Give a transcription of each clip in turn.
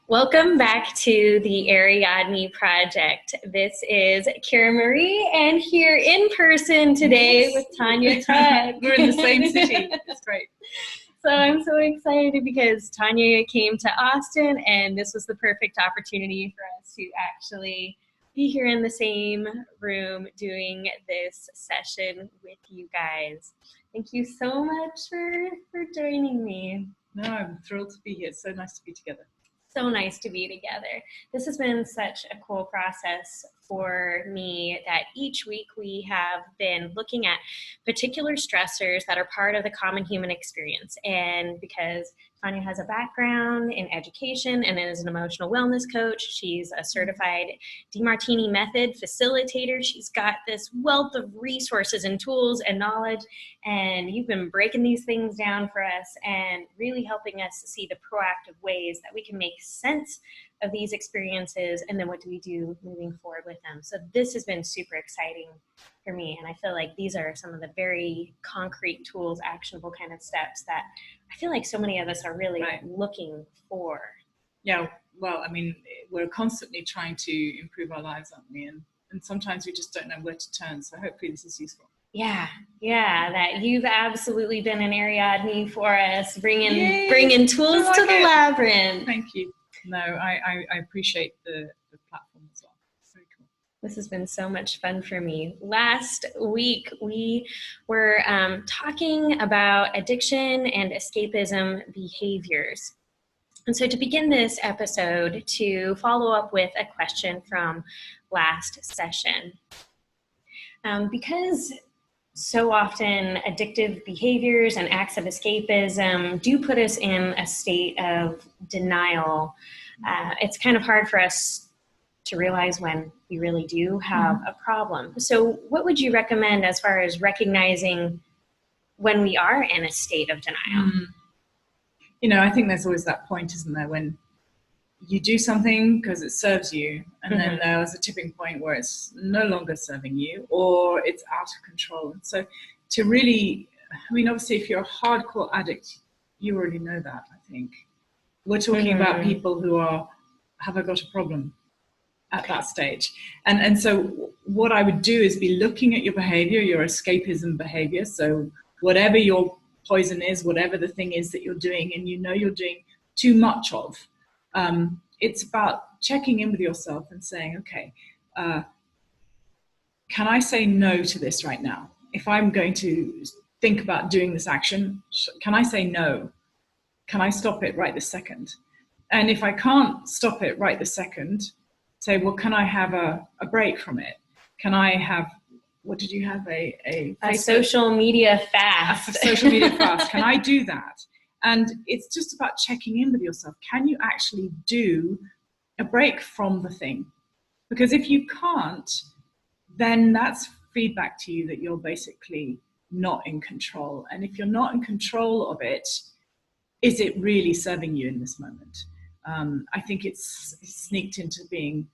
Welcome back to the Ariadne Project. This is Kira Marie, and here in person today with Tania Tuck. We're in the same city. It's great. So I'm so excited because Tania came to Austin, and this was the perfect opportunity for us to actually be here in the same room doing this session with you guys. Thank you so much for joining me. No, I'm thrilled to be here. It's so nice to be together. So nice to be together. This has been such a cool process for me that each week we have been looking at particular stressors that are part of the common human experience. And because Tania has a background in education and is an emotional wellness coach, she's a certified DeMartini method facilitator. She's got this wealth of resources and tools and knowledge, and you've been breaking these things down for us and really helping us see the proactive ways that we can make sense of these experiences, and then what do we do moving forward with them. So this has been super exciting for me, and I feel like these are some of the very concrete tools, actionable kind of steps that I feel like so many of us are really looking for. Yeah, well, I mean, we're constantly trying to improve our lives, aren't we? And sometimes we just don't know where to turn, so hopefully this is useful. Yeah, that you've absolutely been an Ariadne for us, bringing tools to the labyrinth. Thank you. No, I appreciate the platform as well. It's very cool. This has been so much fun for me. Last week, we were talking about addiction and escapism behaviors. And so to begin this episode, to follow up with a question from last session. Because so often addictive behaviors and acts of escapism do put us in a state of denial. It's kind of hard for us to realize when we really do have a problem. So what would you recommend as far as recognizing when we are in a state of denial? You know, I think there's always that point, isn't there, when you do something because it serves you, and then there's a tipping point where it's no longer serving you or it's out of control. And so to really, I mean, obviously if you're a hardcore addict, you already know that, I think. We're talking about people who have I got a problem at that stage. And so what I would do is be looking at your behavior, your escapism behavior. So whatever your poison is, whatever the thing is that you're doing and you know you're doing too much of, it's about checking in with yourself and saying, okay, can I say no to this right now? If I'm going to think about doing this action, can I say no? Can I stop it right this second? And if I can't stop it right this second, say, well, can I have a break from it? Can I have, what did you have, a social media fast? A social media fast. Can I do that? And it's just about checking in with yourself. Can you actually do a break from the thing? Because if you can't, then that's feedback to you that you're basically not in control. And if you're not in control of it, is it really serving you in this moment? I think it's sneaked into being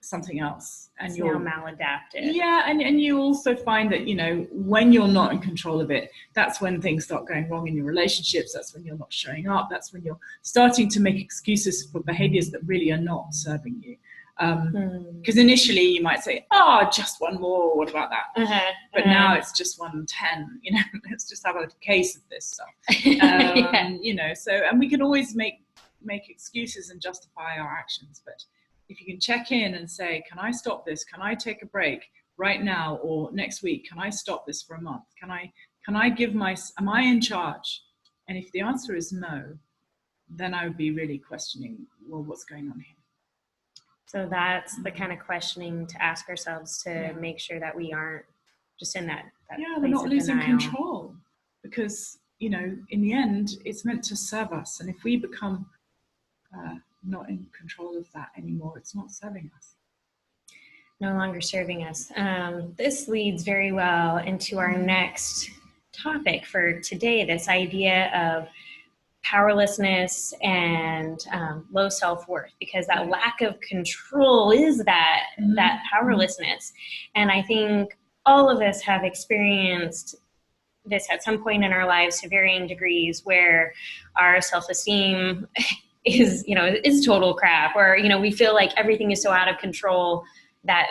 something else, and you're now maladaptive. Yeah, and you also find that, you know, when you're not in control of it, that's when things start going wrong in your relationships. That's when you're not showing up. That's when you're starting to make excuses for behaviors that really are not serving you. Because initially you might say, oh, just one more, what about that? But now it's just 110, you know, let's just have a case of this stuff. You know, so, and we can always make excuses and justify our actions, but if you can check in and say, can I stop this? Can I take a break right now or next week? Can I stop this for a month? Can I give am I in charge? And if the answer is no, then I would be really questioning, well, what's going on here? So that's the kind of questioning to ask ourselves to make sure that we aren't just in that we're not losing control, because, you know, in the end, it's meant to serve us. And if we become not in control of that anymore, it's not serving us. No longer serving us. This leads very well into our next topic for today, this idea of powerlessness and low self-worth, because that lack of control is that powerlessness. And I think all of us have experienced this at some point in our lives to varying degrees, where our self-esteem is total crap, or we feel like everything is so out of control that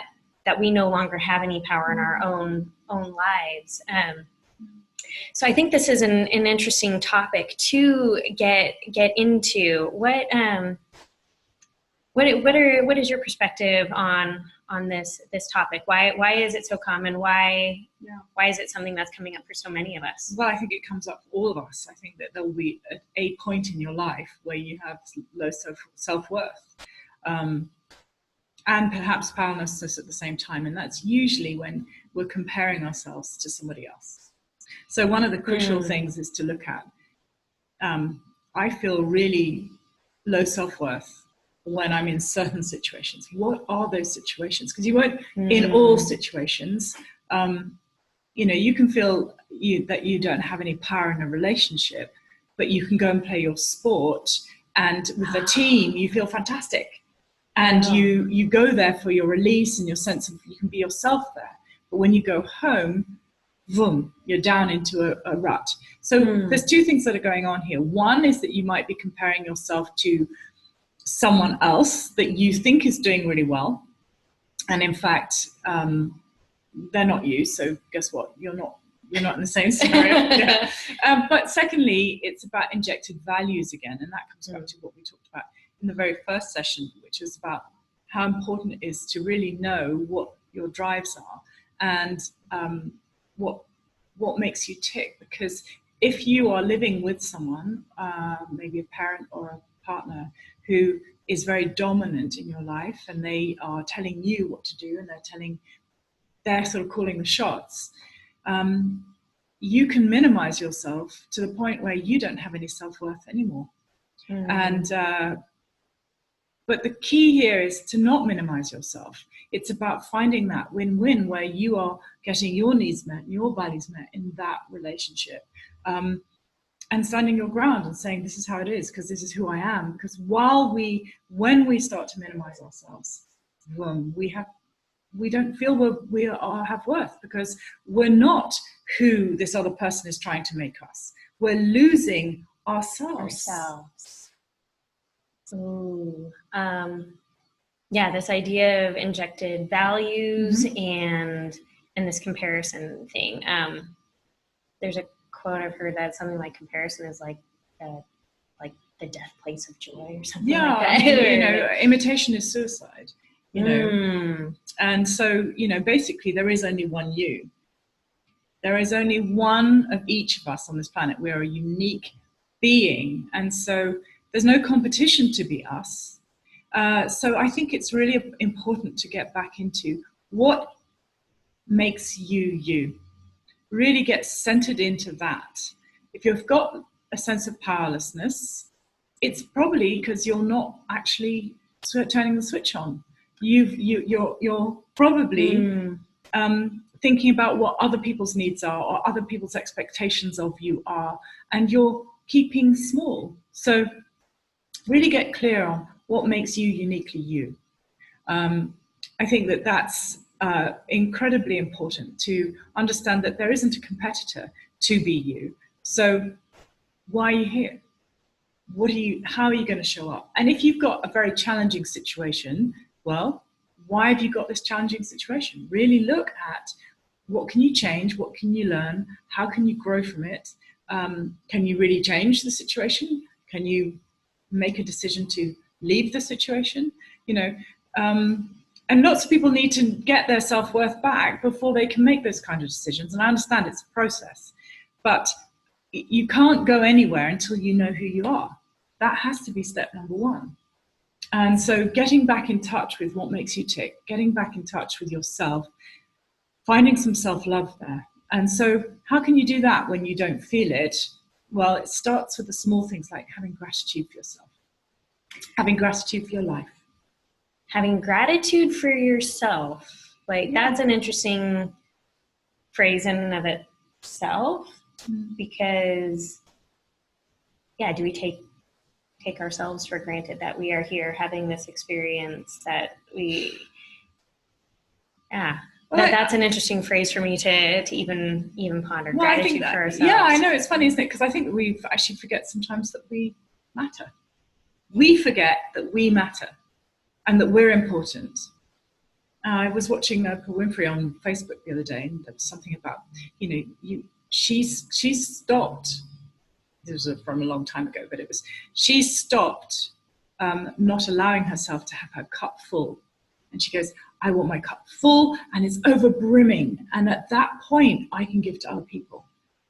we no longer have any power in our own lives. So I think this is an interesting topic to get into. What is your perspective on this topic? Why is it so common? Why is it something that's coming up for so many of us? Well, I think it comes up for all of us. I think that there will be a point in your life where you have low self-worth, and perhaps powerlessness at the same time. And that's usually when we're comparing ourselves to somebody else. So one of the crucial things is to look at, I feel really low self-worth when I'm in certain situations. What are those situations? Because you won't, in all situations, you can feel that you don't have any power in a relationship, but you can go and play your sport, and with a team, you feel fantastic. And you go there for your release and your sense of, you can be yourself there. But when you go home, boom, you're down into a rut. So there's two things that are going on here. One is that you might be comparing yourself to someone else that you think is doing really well, and in fact they're not you, so guess what, you're not in the same scenario. But secondly, it's about injected values again, and that comes back to what we talked about in the very first session, which is about how important it is to really know what your drives are and what makes you tick. Because if you are living with someone, maybe a parent or a partner, who is very dominant in your life, and they are telling you what to do, and they're sort of calling the shots, you can minimize yourself to the point where you don't have any self-worth anymore. And but the key here is to not minimize yourself. It's about finding that win-win where you are getting your needs met, your values met in that relationship. And standing your ground and saying, this is how it is, because this is who I am. Because when we start to minimize ourselves, we don't feel we have worth, because we're not who this other person is trying to make us. We're losing ourselves. Ooh. This idea of injected values and this comparison thing. There's a quote I've heard that something like comparison is like the death place of joy or something like that. I mean, imitation is suicide, and so basically there is only one you. There is only one of each of us on this planet. We are a unique being, and so there's no competition to be us. So I think it's really important to get back into what makes you. Really get centered into that. If you've got a sense of powerlessness, it's probably because you're not actually turning the switch on. You're probably thinking about what other people's needs are, or other people's expectations of you are, and you're keeping small. So really get clear on what makes you uniquely you. I think that's incredibly important, to understand that there isn't a competitor to be you. So why are you here? How are you going to show up? And if you've got a very challenging situation, well, why have you got this challenging situation? Really look at what can you change? What can you learn? How can you grow from it? Can you really change the situation? Can you make a decision to leave the situation? And lots of people need to get their self-worth back before they can make those kind of decisions. And I understand it's a process, but you can't go anywhere until you know who you are. That has to be step number one. And so getting back in touch with what makes you tick, getting back in touch with yourself, finding some self-love there. And so how can you do that when you don't feel it? Well, it starts with the small things like having gratitude for yourself, having gratitude for your life. Having gratitude for yourself. That's an interesting phrase in and of itself, because, do we take ourselves for granted that we are here having this experience, that that's an interesting phrase for me to even ponder. Well, gratitude I think for ourselves. Yeah, I know, it's funny, isn't it? Because I think we actually forget sometimes that we matter. we forget that we matter and that we're important. I was watching Oprah Winfrey on Facebook the other day, and there was something about, she's stopped. This was from a long time ago, but she stopped not allowing herself to have her cup full. And she goes, I want my cup full and it's over brimming. And at that point, I can give to other people.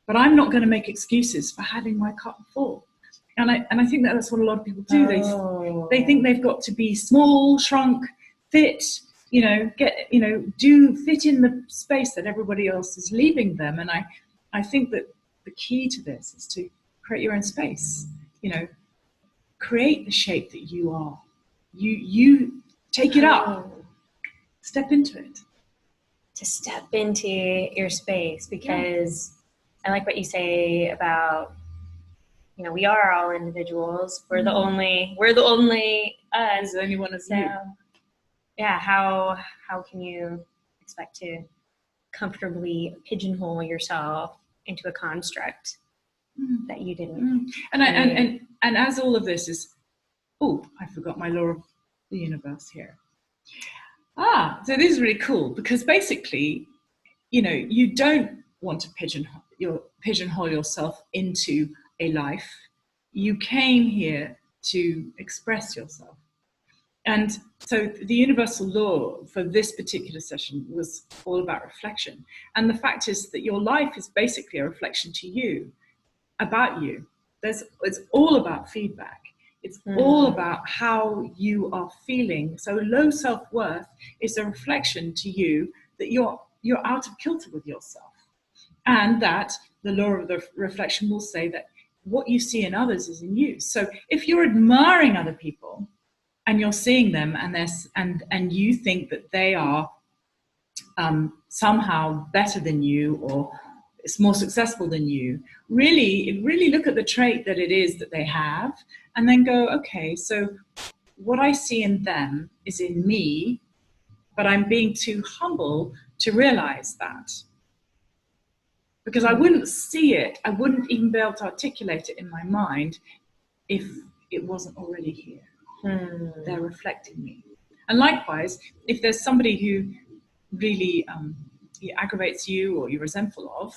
But I'm not going to make excuses for having my cup full. And I think that's what a lot of people do. They think they've got to be small, shrunk, fit, fit in the space that everybody else is leaving them. And I think that the key to this is to create your own space. Create the shape that you are. You take it up. Step into it. To step into your space, because I like what you say about, we are all individuals. We're the only us. There's only one of you. Yeah, how can you expect to comfortably pigeonhole yourself into a construct that you didn't? And as all of this is, I forgot my law of the universe here. So this is really cool, because basically, you don't want to pigeonhole yourself into a life. You came here to express yourself. And so the universal law for this particular session was all about reflection. And the fact is that your life is basically a reflection to you, about you. It's all about feedback. It's all about how you are feeling. So low self-worth is a reflection to you that you're out of kilter with yourself. And that the law of the reflection will say that what you see in others is in you. So if you're admiring other people and you're seeing them and you think that they are somehow better than you or it's more successful than you, really look at the trait that it is that they have, and then go, okay, so what I see in them is in me, but I'm being too humble to realize that. Because I wouldn't see it, I wouldn't even be able to articulate it in my mind if it wasn't already here. They're reflecting me. And likewise, if there's somebody who really aggravates you or you're resentful of,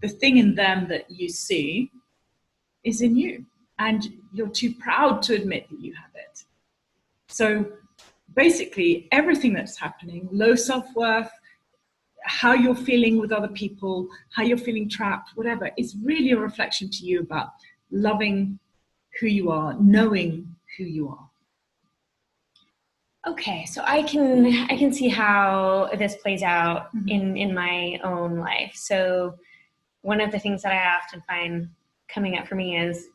the thing in them that you see is in you, and you're too proud to admit that you have it. So basically, everything that's happening, low self-worth, how you're feeling with other people, how you're feeling trapped, whatever, is really a reflection to you about loving who you are, knowing who you are. Okay, so I can see how this plays out in my own life. So one of the things that I often find coming up for me is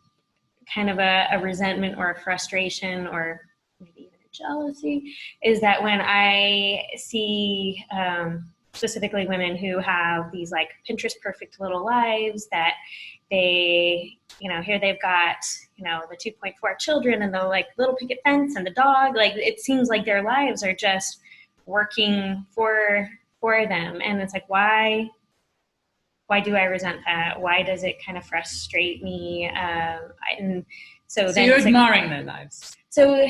kind of a resentment or a frustration or maybe even a jealousy, is that when I see specifically women who have these like Pinterest perfect little lives, that they, here they've got, the 2.4 children and the like little picket fence and the dog, like it seems like their lives are just working for them. And it's like, why do I resent that? Why does it kind of frustrate me? So you're admiring their lives. So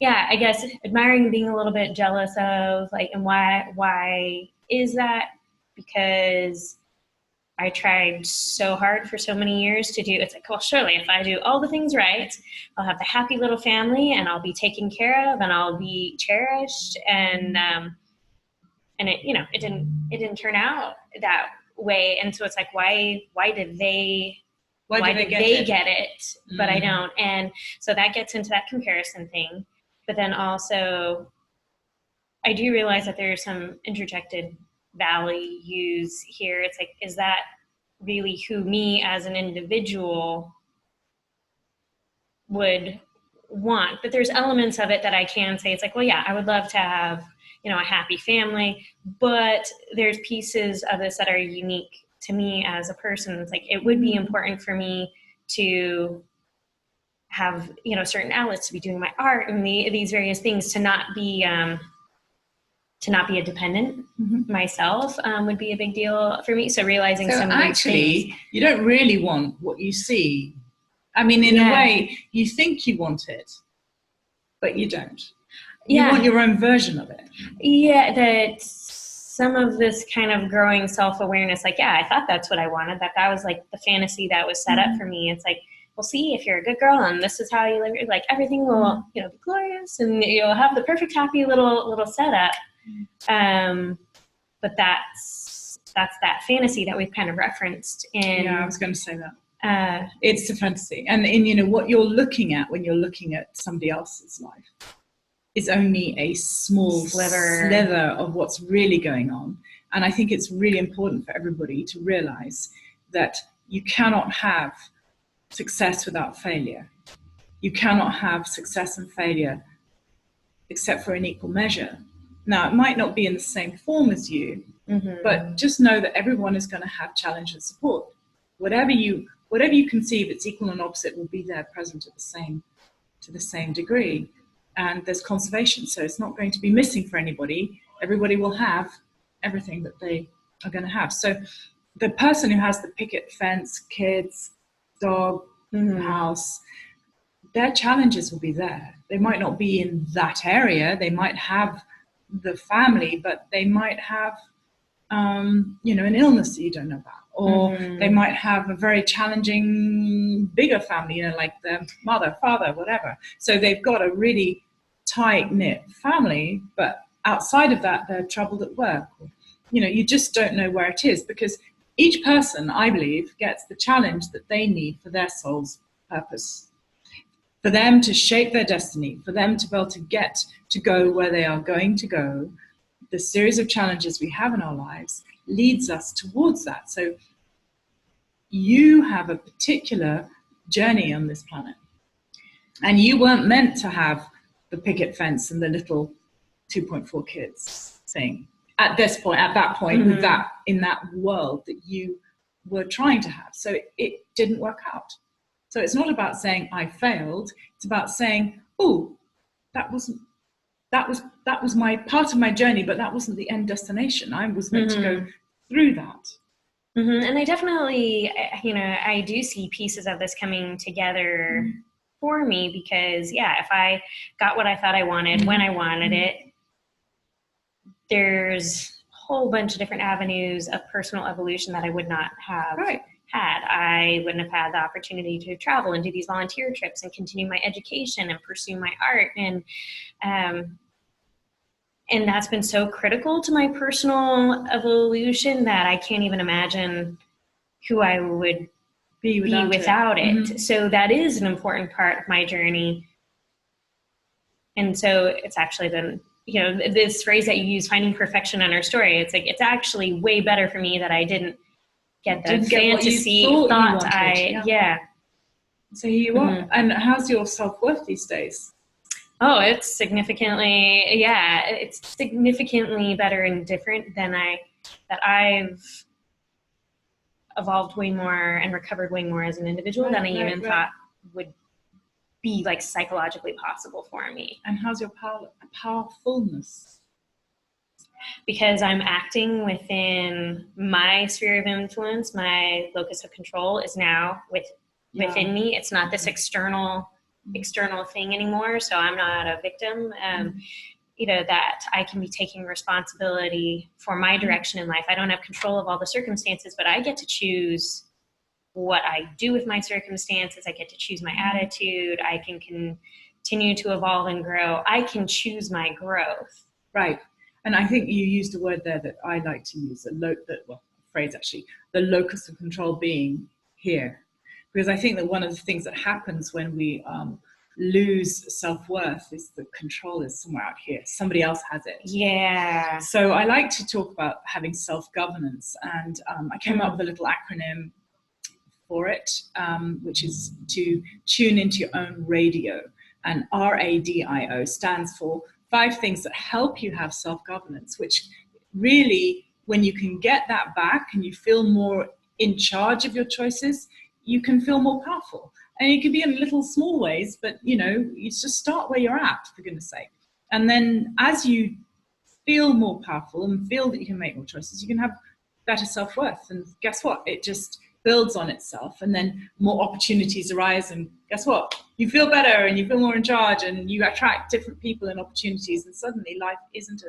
yeah, I guess admiring, being a little bit jealous of, like, and why is that? Because I tried so hard for so many years to do, it's like, well, surely if I do all the things right, I'll have the happy little family and I'll be taken care of and I'll be cherished. And it didn't turn out that way. And so it's like, why did they get it, but I don't? And so that gets into that comparison thing. But then also I do realize that there's some interjected values here. It's like, is that really who me as an individual would want? But there's elements of it that I can say, it's like, well, yeah, I would love to have, a happy family, but there's pieces of this that are unique to me as a person. It's like, it would be important for me to have, certain outlets, to be doing my art and these various things, to not be a dependent myself would be a big deal for me. So realizing some of these things. You don't really want what you see I mean, in a way, you think you want it, but you don't. You want your own version of it. Yeah, that some of this kind of growing self-awareness, like, yeah, I thought that's what I wanted, that was like the fantasy that was set up for me. It's like, well, see, if you're a good girl and this is how you live, like everything will, be glorious and you'll have the perfect, happy little setup. But that's that fantasy that we've kind of referenced in. Yeah, I was going to say that. It's a fantasy. And what you're looking at when you're looking at somebody else's life is only a small sliver of what's really going on. And I think it's really important for everybody to realize that you cannot have success without failure. You cannot have success and failure except for an equal measure. Now, it might not be in the same form as you, but just know that everyone is going to have challenge and support. Whatever you conceive, it's equal and opposite will be there present to the same degree. And there's conservation, so it's not going to be missing for anybody. Everybody will have everything that they are going to have. So the person who has the picket fence, kids, dog, house, their challenges will be there. They might not be in that area. They might have the family, but they might have, an illness that you don't know about. Or they might have a very challenging, bigger family, like their mother, father, whatever. So they've got a really tight-knit family, but outside of that, they're troubled at work. You just don't know where it is, because each person, I believe, gets the challenge that they need for their soul's purpose, for them to shape their destiny, for them to be able to get to go where they are going to go. The series of challenges we have in our lives leads us towards that. So you have a particular journey on this planet, and you weren't meant to have the picket fence and the little 2.4 kids thing at that point, with that in that world that you were trying to have. So it didn't work out. So it's not about saying I failed. It's about saying, oh, that was my part of my journey, but that wasn't the end destination. I was meant to go through that. And I definitely, I do see pieces of this coming together for me, because if I got what I thought I wanted when I wanted it, there's a whole bunch of different avenues of personal evolution that I would not have had. I wouldn't have had the opportunity to travel and do these volunteer trips and continue my education and pursue my art. And that's been so critical to my personal evolution that I can't even imagine who I would be without it. So that is an important part of my journey. And so it's actually been, this phrase that you use, finding perfection in our story, it's like, it's actually way better for me that I didn't get the fantasy thought So here you are. And how's your self-worth these days? Oh, it's significantly better and different than I've evolved way more and recovered way more as an individual than I even thought would be like psychologically possible for me. And how's your powerfulness? Because I'm acting within my sphere of influence, my locus of control is now within me. It's not this external thing anymore. So I'm not a victim. That I can be taking responsibility for my direction in life. I don't have control of all the circumstances, but I get to choose what I do with my circumstances. I get to choose my attitude. I can continue to evolve and grow. I can choose my growth. Right. And I think you used a word there that I like to use, the locus of control being here. Because I think that one of the things that happens when we lose self-worth is the control is somewhere out here. Somebody else has it. Yeah. So I like to talk about having self-governance. And I came up with a little acronym for it, which is to tune into your own radio. And RADIO stands for 5 things that help you have self-governance, which really, when you can get that back and you feel more in charge of your choices, you can feel more powerful. And it can be in little small ways, but you just start where you're at, for goodness sake. And then as you feel more powerful and feel that you can make more choices, you can have better self-worth. And guess what? builds on itself, and then more opportunities arise, and guess what? You feel better and you feel more in charge, and you attract different people and opportunities, and suddenly life isn't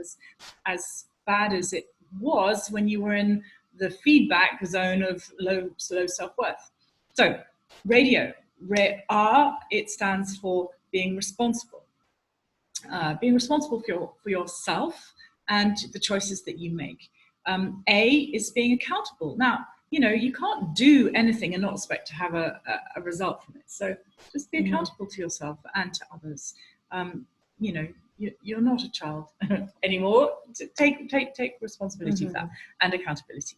as bad as it was when you were in the feedback zone of low self-worth. So radio, R, it stands for being responsible. Being responsible for yourself and the choices that you make. A is being accountable. Now, you can't do anything and not expect to have a result from it. So just be accountable to yourself and to others. You're not a child anymore. Take responsibility for that and accountability.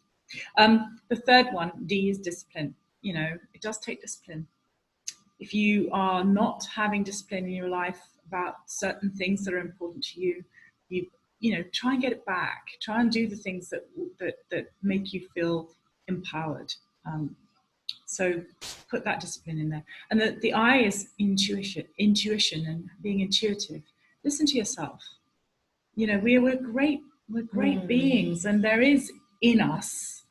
The third one, D, is discipline. It does take discipline. If you are not having discipline in your life about certain things that are important to you, try and get it back. Try and do the things that make you feel empowered. So put that discipline in there. And the I is intuition and being intuitive. Listen to yourself. We're great beings, and there is in us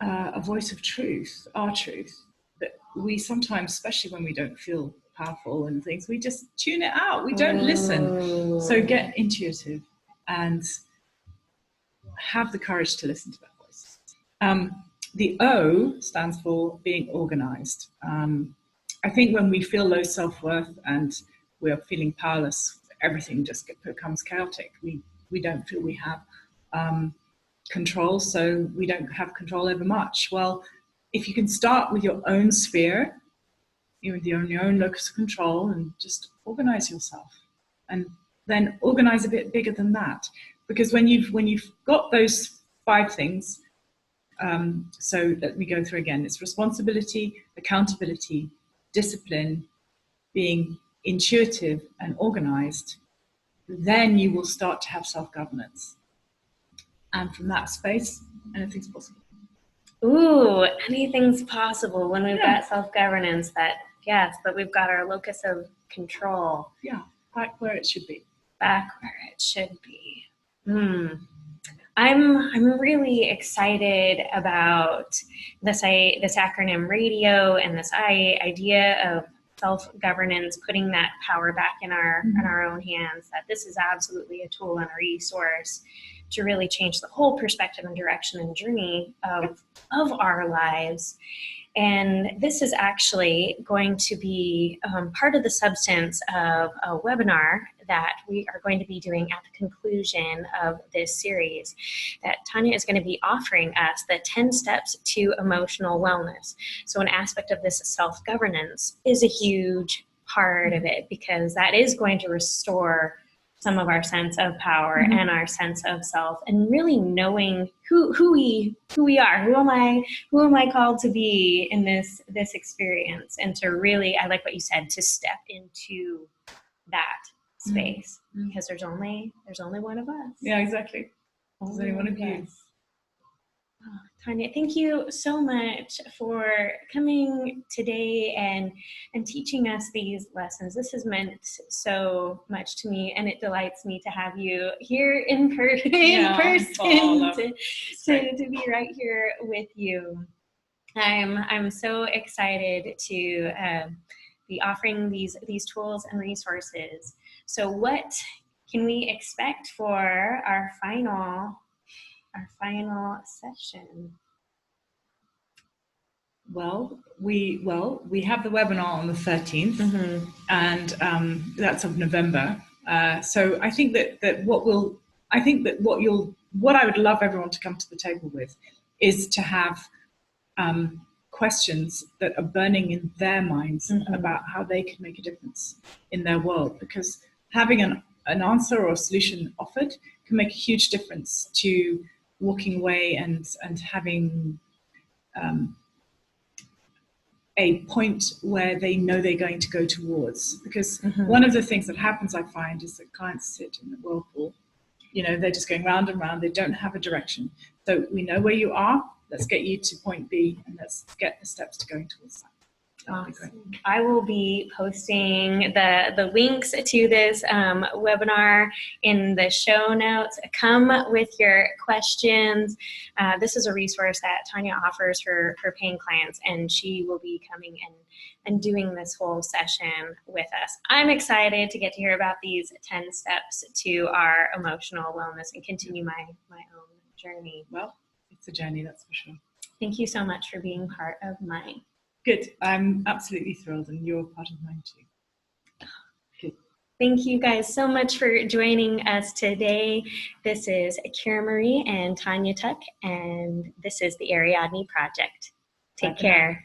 a voice of truth, our truth, that we sometimes, especially when we don't feel powerful and things, we just tune it out. We don't listen. So get intuitive and have the courage to listen to that voice. The O stands for being organized. I think when we feel low self-worth and we are feeling powerless, everything just becomes chaotic. We don't feel we have control, so we don't have control over much. Well, if you can start with your own sphere, with your own locus of control, and just organize yourself, and then organize a bit bigger than that. Because when you've got those 5 things, so let me go through again. It's responsibility, accountability, discipline, being intuitive and organized. Then you will start to have self-governance. And from that space, anything's possible. Ooh, anything's possible when we've got self-governance. Yes, but we've got our locus of control. Yeah, back where it should be. Back where it should be. I'm really excited about this acronym radio and this idea of self-governance, putting that power back in our own hands, that this is absolutely a tool and a resource to really change the whole perspective and direction and journey of our lives. And this is actually going to be part of the substance of a webinar that we are going to be doing at the conclusion of this series, that Tania is going to be offering us the 10 steps to emotional wellness. So an aspect of this self-governance is a huge part of it, because that is going to restore some of our sense of power and our sense of self, and really knowing who we are. Who am I called to be in this experience, and to really, I like what you said, to step into that space, because there's only one of us. Yeah, exactly. There's only one of you. Oh, Tania, thank you so much for coming today and teaching us these lessons. This has meant so much to me, and it delights me to have you here in person to be right here with you. I'm so excited to be offering these tools and resources. So what can we expect for our final session? Well, we have the webinar on the 13th, and that's of November. So I think that what I would love everyone to come to the table with is to have questions that are burning in their minds about how they can make a difference in their world, because having an answer or a solution offered can make a huge difference to walking away and having a point where they know they're going to go towards. Because one of the things that happens, I find, is that clients sit in the whirlpool. They're just going round and round. They don't have a direction. So we know where you are. Let's get you to point B, and let's get the steps to going towards that. Awesome. I will be posting the links to this webinar in the show notes. Come with your questions. This is a resource that Tania offers her paying clients, and she will be coming and doing this whole session with us. I'm excited to get to hear about these 10 steps to our emotional wellness and continue my own journey. Well, it's a journey, that's for sure. Thank you so much for being part of mine. Good. I'm absolutely thrilled, and you're part of mine too. Good. Thank you guys so much for joining us today. This is Kira Marie and Tania Tuck, and this is the Ariadne Project. Take care.